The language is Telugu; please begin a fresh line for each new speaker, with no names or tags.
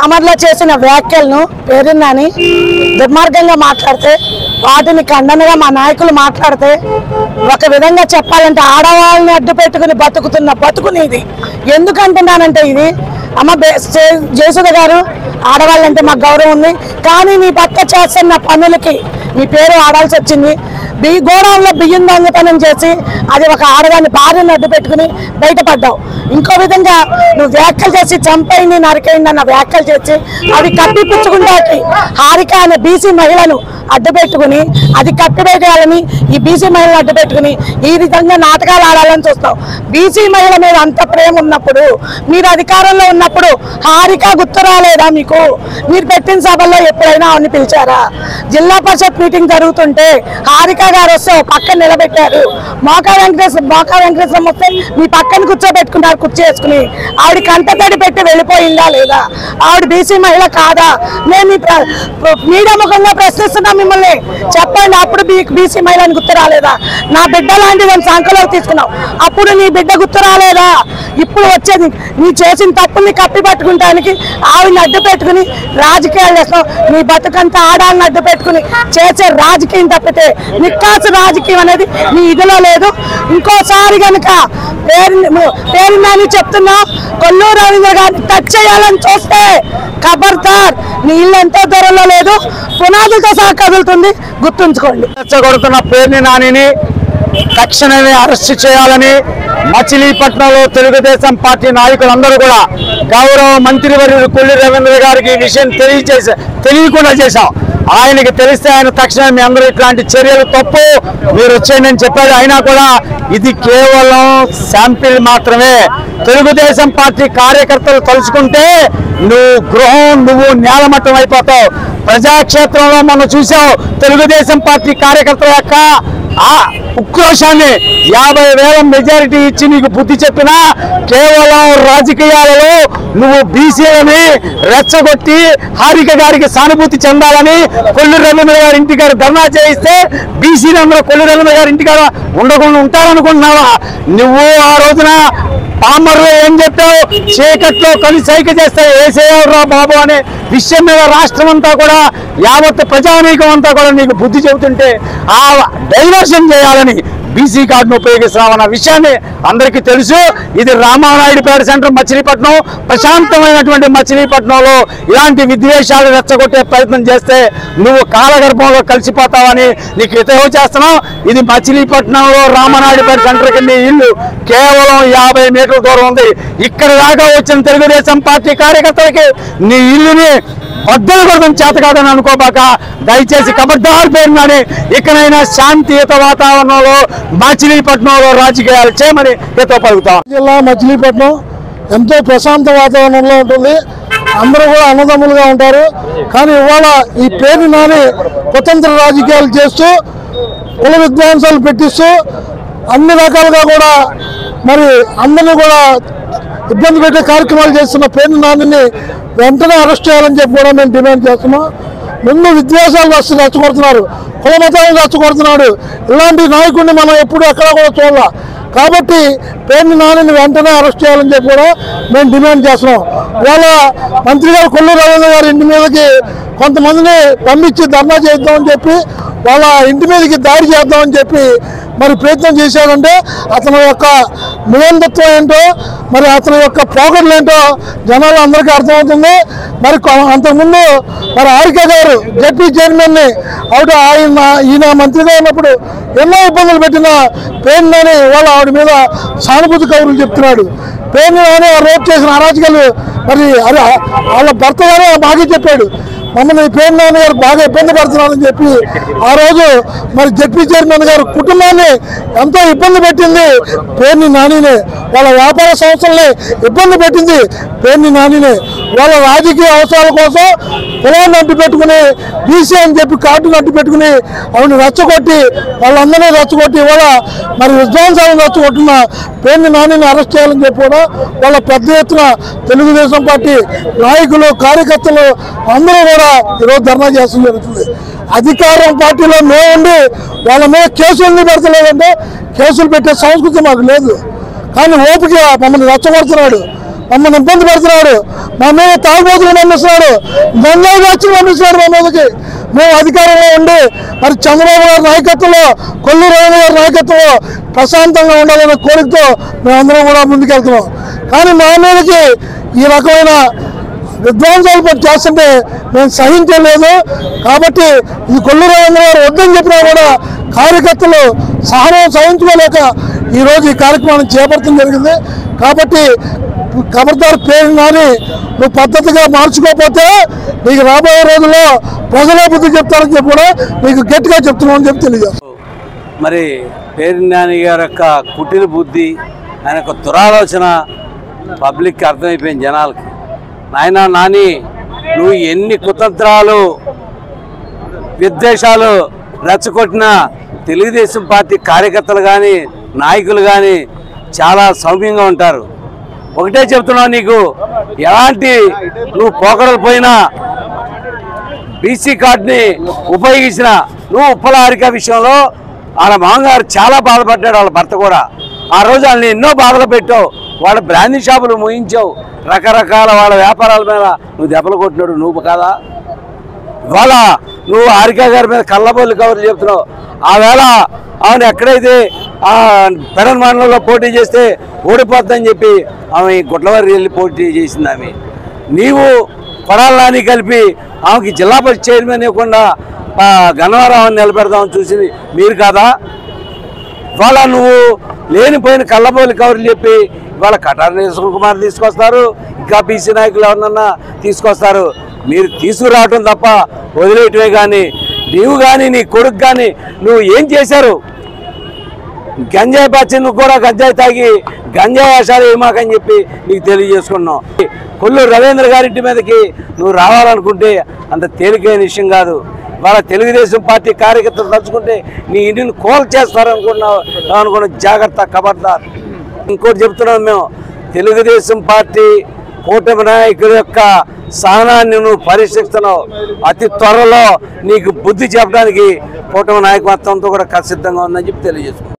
అమర్లో చేసిన వ్యాఖ్యలను పేరున్నాని దుర్మార్గంగా మాట్లాడితే వాటిని ఖండనగా మా నాయకులు మాట్లాడితే ఒక విధంగా చెప్పాలంటే ఆడవాళ్ళని అడ్డు పెట్టుకుని బతుకుతున్న బతుకుని ఇది. ఎందుకంటున్నానంటే ఇది అమ్మ జయసుధ గారు ఆడవాళ్ళంటే మాకు గౌరవం ఉంది, కానీ నీ భర్త చేస్తున్న పనులకి నీ పేరు ఆడాల్సి వచ్చింది. గోడౌన్లో బియ్యం దొంగతనం చేసి అది ఒక ఆడదాన్ని భార్యను అడ్డు పెట్టుకుని బయటపడ్డావు. ఇంకో విధంగా నువ్వు వ్యాఖ్యలు చేసి చంపైంది నరికైంది అన్న వ్యాఖ్యలు చేసి అవి కప్పిపుచ్చుకుంటాకి హారిక అనే బీసీ మహిళను అడ్డు పెట్టుకుని అది కప్పివేయాలని ఈ బీసీ మహిళను అడ్డు పెట్టుకుని ఈ విధంగా నాటకాలు ఆడాలని చూస్తావు. బీసీ మహిళ మీద అంత ప్రేమ ఉన్నప్పుడు మీరు అధికారంలో ఉన్నప్పుడు హారిక గుర్తు రాలేదా మీకు? మీరు పెట్టిన సభల్లో ఎప్పుడైనా ఆవిడని పిలిచారా? జిల్లా పరిషత్ మీటింగ్ జరుగుతుంటే హారిక గారు వస్తే పక్కన నిలబెట్టారు. మోకా వెంకటేశ్వరం వస్తే మీ పక్కన కూర్చోబెట్టుకున్నారు కుర్చీ వేసుకుని. ఆవిడ కంటతడి పెట్టి వెళ్ళిపోయిందా లేదా? ఆవిడ బీసీ మహిళ కాదా? మేము మీడియా ముఖంగా ప్రశ్నిస్తున్నాం మిమ్మల్ని, చెప్పండి. అప్పుడు బీసీ మహిళని గుర్తు రాలేదా? నా బిడ్డ లాంటి నేను సంకలోకి తీసుకున్నావు, అప్పుడు నీ బిడ్డ గుర్తు రాలేదా? ఇప్పుడు వచ్చేది నీ చేసిన తప్పుల్ని కప్పి పట్టుకుంటానికి ఆవిడని అడ్డు పెట్టుకుని రాజకీయాలు చేస్తావు. నీ బతుకంతా ఆడాలని అడ్డు పెట్టుకుని చేసే రాజకీయం తప్పితే నిక్కాసు రాజకీయం అనేది నీ ఇదిలో లేదు. ఇంకోసారి కనుక పేరుని చెప్తున్నా కొల్లూరు రవీంద్ర గారిని టచ్ చేయాలని చూస్తే ఖబర్దార్, నీ ఇల్లు ఎంతో దూరంలో లేదు, పునాదులతో సహా కదులుతుంది, గుర్తుంచుకోండి.
రెచ్చగొడుతున్న పేర్ని నానిని తక్షణమే అరెస్ట్ చేయాలని మచిలీపట్నంలో తెలుగుదేశం పార్టీ నాయకులందరూ కూడా గౌరవ మంత్రివర్యుడు కొల్లి రవీంద్ర గారికి ఈ విషయం తెలియకుండా చేశాం. ఆయనకి తెలిస్తే ఆయన తక్షణమే మీ అందరూ ఇట్లాంటి చర్యలు తప్పు, మీరు వచ్చేయండి అని చెప్పాడు. అయినా కూడా ఇది కేవలం శాంపిల్ మాత్రమే. తెలుగుదేశం పార్టీ కార్యకర్తలు తలుచుకుంటే నువ్వు నేలమట్టం అయిపోతావు. ప్రజాక్షేత్రంలో మనం చూసావు తెలుగుదేశం పార్టీ కార్యకర్తల యొక్క ఆ ఉక్రోషాన్ని 50,000 మెజారిటీ ఇచ్చి నీకు బుద్ధి చెప్పినా కేవలం రాజకీయాలలో నువ్వు బీసీలని రెచ్చగొట్టి హారిక గారికి సానుభూతి చెందాలని కొల్లి రవీంద్ర గారి ఇంటికాడ ధర్నా చేయిస్తే బీసీలందరూ కొల్లి రవీంద్ర గారి ఇంటికాడ ఉండకుండా ఉంటారనుకుంటున్నావా? నువ్వు ఆ రోజున పామర్లో ఏం చెప్పావు? చీకట్లో కలిసి సైక చేస్తే ఏసేయరా బాబు అనే విషయం మీద రాష్ట్రం అంతా కూడా యావత్ ప్రజానీకం అంతా కూడా నీకు బుద్ధి చెబుతుంటే ఆ డైవర్షన్ చేయాలని బీసీ కార్డును ఉపయోగిస్తున్నామన్న విషయాన్ని అందరికీ తెలుసు. ఇది రామానాయుడుపేట సెంటర్ మచిలీపట్నం, ప్రశాంతమైనటువంటి మచిలీపట్నంలో ఇలాంటి విద్వేషాలు రెచ్చగొట్టే ప్రయత్నం చేస్తే నువ్వు కాలగర్భంలో కలిసిపోతావని నీకు హితవు చేస్తున్నావు. ఇది మచిలీపట్నంలో రామానాయుడుపేట సెంటర్కి నీ ఇల్లు కేవలం 50 మీటర్ల దూరం ఉంది. ఇక్కడ దాకా వచ్చిన తెలుగుదేశం పార్టీ కార్యకర్తలకి నీ ఇల్లుని బద్దలు కొడడం చేత కాదని అనుకోబాక, దయచేసి ఖబర్దార్ పేరునని ఇకనైనా శాంతియుత వాతావరణంలో మచిలీపట్నంలో రాజకీయాలు చేయమని హితవు పలుకుతాం.
జిల్లా మచిలీపట్నం ఎంతో ప్రశాంత వాతావరణంలో ఉంటుంది, అందరూ కూడా అన్నదమ్ములుగా ఉంటారు. కానీ ఇవాళ ఈ పేరు నాని స్వతంత్ర రాజకీయాలు చేస్తూ కుల విద్వాంసాలు పెట్టిస్తూ అన్ని రకాలుగా కూడా మరి అందరినీ కూడా ఇబ్బంది పెట్టే కార్యక్రమాలు చేస్తున్న పేరు నానిని వెంటనే అరెస్ట్ చేయాలని చెప్పి కూడా మేము డిమాండ్ చేస్తున్నాం. ముందు విద్వేషాలు రెచ్చగొడుతున్నారు, కుల మతాలను రెచ్చగొడుతున్నాడు. ఇలాంటి నాయకుడిని మనం ఎప్పుడు ఎక్కడ కూడా చూడాల. కాబట్టి పేర్ని నానిని వెంటనే అరెస్ట్ చేయాలని చెప్పి కూడా మేము డిమాండ్ చేస్తున్నాం. ఇవాళ మంత్రి గారు కొల్లు రవీంద్ర గారి ఇంటి మీదకి కొంతమందిని పంపించి ధర్నా చేద్దామని చెప్పి వాళ్ళ ఇంటి మీదకి దాడి చేద్దామని చెప్పి మరి ప్రయత్నం చేశారంటే అతని యొక్క నియంతృత్వం ఏంటో, మరి అతని యొక్క పోకడలు ఏంటో జనాలు అందరికీ అర్థమవుతుంది. మరి అంతకుముందు మరి హారిక గారు జడ్పీ చైర్మన్ని ఈయన మంత్రిగా ఉన్నప్పుడు ఎన్నో ఇబ్బందులు పెట్టిన పేరు నాని వాళ్ళు ఆవిడ మీద సానుభూతి కబుర్లు చెప్తున్నాడు. పేరు నాని రేపు చేసిన అరాజకాలు మరి వాళ్ళ భర్త గారే బాగా చెప్పాడు, మమ్మల్ని పేరు నాని గారు బాగా ఇబ్బంది పడుతున్నారని చెప్పి ఆ రోజు మరి జడ్పీ చైర్మన్ గారు కుటుంబాన్ని ఎంతో ఇబ్బంది పెట్టింది పేర్ని నానినే. వాళ్ళ వ్యాపార సంస్థల్ని ఇబ్బంది పెట్టింది పేర్ని నానినే. వాళ్ళ రాజకీయ అవసరాల కోసం కులాన్ని అడ్డు పెట్టుకుని బీసీ అని చెప్పి కార్డును అడ్డు పెట్టుకుని ఆవిడని రెచ్చగొట్టి వాళ్ళందరినీ రెచ్చగొట్టి ఇవాళ మరి విధ్వంసాలను రెచ్చగొట్టిన పేర్ని నానిని అరెస్ట్ చేయాలని చెప్పి కూడా వాళ్ళ పెద్ద ఎత్తున తెలుగుదేశం పార్టీ నాయకులు కార్యకర్తలు అందరూ కూడా ఈరోజు ధర్నా చేస్తూ జరుగుతుంది. అధికారం పార్టీలో మేముండి వాళ్ళ మీద కేసులు పెడతలేదంటే కేసులు పెట్టే సంస్కృతి మాకు లేదు. కానీ ఓపిక మమ్మల్ని రెచ్చగొడుతున్నాడు. మమ్మల్ని ఇబ్బంది పెడుతున్నాడు, మా మీద తాగుబోతులు పంపిస్తున్నాడు, గంజాయి వ్యాఖ్యలు పంపిస్తున్నాడు మా మీదకి. మేము అధికారంలో ఉండి మరి చంద్రబాబు గారి నాయకత్వంలో, కొల్లు రవీంద్ర గారి నాయకత్వంలో ప్రశాంతంగా ఉండాలనే కోరికతో మేమందరం కూడా ముందుకెళ్తున్నాం. కానీ మా మీదకి ఈ రకమైన విధ్వంసాలు చేస్తుంటే మేము సహించలేదు. కాబట్టి ఇది కొల్లు రవీంద్ర గారు వద్దని చెప్పినా కూడా కార్యకర్తలు సహనం సహించుకోలేక ఈరోజు ఈ కార్యక్రమాన్ని చేపట్టడం జరిగింది. కాబట్టి ఖబర్దార్ పేరు నాని, నువ్వు పద్ధతిగా మార్చుకోకపోతే నీకు రాబోయే రోజుల్లో ప్రజలే బుద్ధి చెప్తారని చెప్పి కూడా నీకు గట్టిగా చెప్తున్నామని చెప్పి తెలియజేస్తాను.
మరి పేరు నాని గారి యొక్క కుటిల బుద్ధి, ఆయన యొక్క దురాలోచన పబ్లిక్కి అర్థమైపోయింది జనాలకి. నాని నువ్వు ఎన్ని కుతంత్రాలు విద్వేషాలు రెచ్చగొట్టిన తెలుగుదేశం పార్టీ కార్యకర్తలు కానీ నాయకులు కానీ చాలా సౌమ్యంగా ఉంటారు. ఒకటే చెప్తున్నావు, నీకు ఎలాంటి నువ్వు పోకడలు పోయినా బీసీ కార్డుని ఉపయోగించిన నువ్వు ఉప్పల హారిక విషయంలో వాళ్ళ మామగారు చాలా బాధపడ్డాడు, వాళ్ళ భర్త కూడా. ఆ రోజు వాళ్ళని ఎన్నో బాధలు పెట్టావు, వాళ్ళ బ్రాందీ షాపులు ముయించావు, రకరకాల వాళ్ళ వ్యాపారాల మీద నువ్వు దెబ్బలు కొట్టినాడు నువ్వు కదా. ఇవాళ నువ్వు హారిక గారి మీద కళ్ళబొల్లి కవర్లు చెప్తున్నావు. ఆ వేళ ఆమెను ఎక్కడైతే పెడన్ మండలంలో పోటీ చేస్తే ఓడిపోద్దని చెప్పి ఆమె గుడ్లవారి వెళ్ళి పోటీ చేసింది. ఆమె నీవు కొడాలి నాని కలిపి ఆమెకి జిల్లా పరిషత్ చైర్మన్ ఇవ్వకుండా గన్నవరావుని నిలబెడదామని చూసింది మీరు కాదా. ఇవాళ నువ్వు లేనిపోయిన కళ్ళబోలి కవర్లు చెప్పి ఇవాళ కటారి కుమార్ తీసుకొస్తారు, ఇంకా బీసీ నాయకులు ఎవరినన్నా తీసుకొస్తారు. మీరు తీసుకురావటం తప్ప వదిలేయటమే. కానీ నీవు కానీ నీ కొడుకు కానీ నువ్వు ఏం చేశారు? గంజాయి పచ్చి నువ్వు కూడా గంజాయి తాగి గంజాయి వేషాలు ఏమాకని చెప్పి నీకు తెలియజేసుకున్నావు. కొల్లు రవీంద్ర గారింటి మీదకి నువ్వు రావాలనుకుంటే అంత తేలికైన విషయం కాదు. వాళ్ళ తెలుగుదేశం పార్టీ కార్యకర్తలు తలుచుకుంటే నీ ఇంటిని కోల్ చేస్తారనుకున్నావు అనుకున్న జాగ్రత్త, ఖబర్దార్. ఇంకోటి చెప్తున్నాం మేము, తెలుగుదేశం పార్టీ కూటమి నాయకుల యొక్క సహనాన్ని నువ్వు పరీక్షిస్తున్నావు. అతి త్వరలో నీకు బుద్ధి చెప్పడానికి కూటమి నాయకత్వంతో కూడా సిద్ధంగా ఉందని చెప్పి తెలియజేసుకున్నావు.